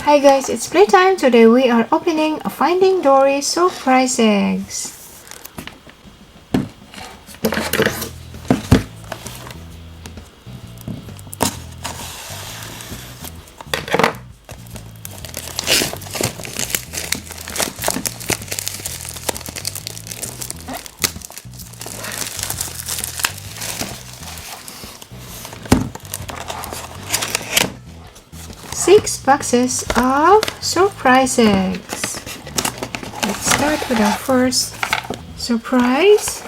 Hi guys, it's playtime. Today we are opening a Finding Dory surprise eggs. Six boxes of surprise eggs. Let's start with our first surprise.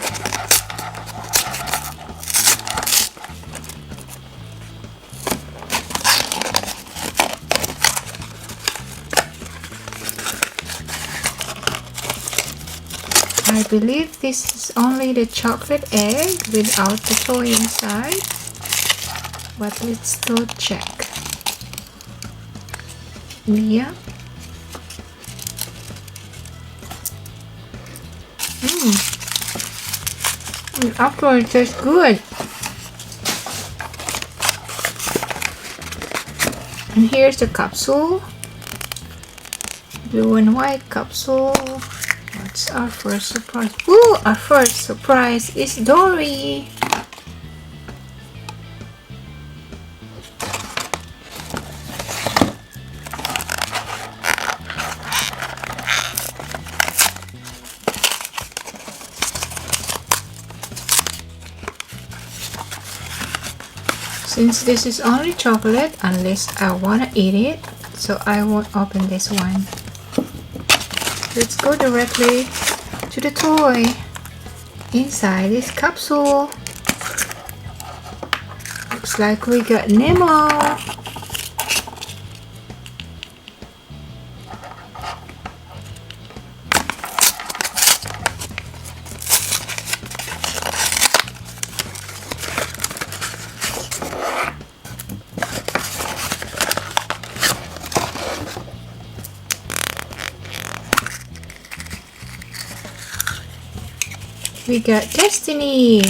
I believe this is only the chocolate egg without the toy inside, but let's go check. Yeah. After it tastes good. And here's the capsule. Blue and white capsule. What's our first surprise? Ooh, our first surprise is Dory. Since this is only chocolate, unless I wanna eat it, so I won't open this one. Let's go directly to the toy. Inside this capsule, looks like we got Nemo. We got Destiny.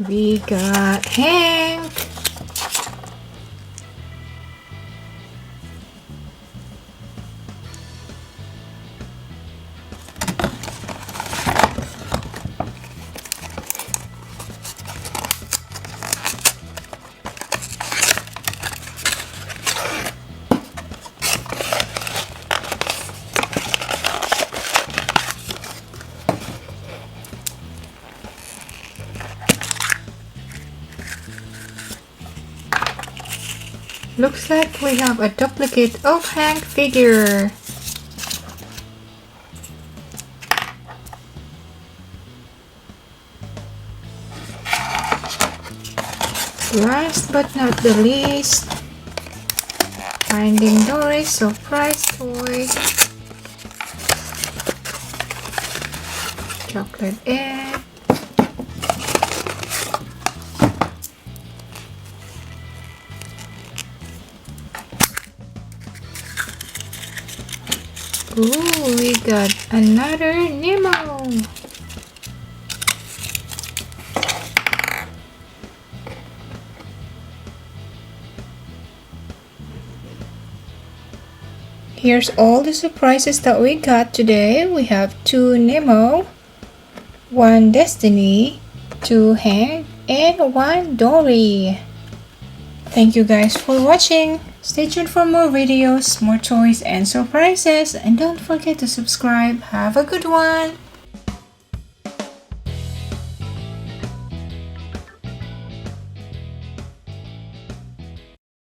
We got Hank. Looks like we have a duplicate of Hank figure. Last but not the least, Finding Dory surprise toy. Chocolate egg. Ooh, we got another Nemo. Here's all the surprises that we got today. We have 2 Nemo, 1 Destiny, 2 Hank, and 1 Dory. Thank you guys for watching. Stay tuned for more videos, more toys and surprises, and don't forget to subscribe. Have a good one!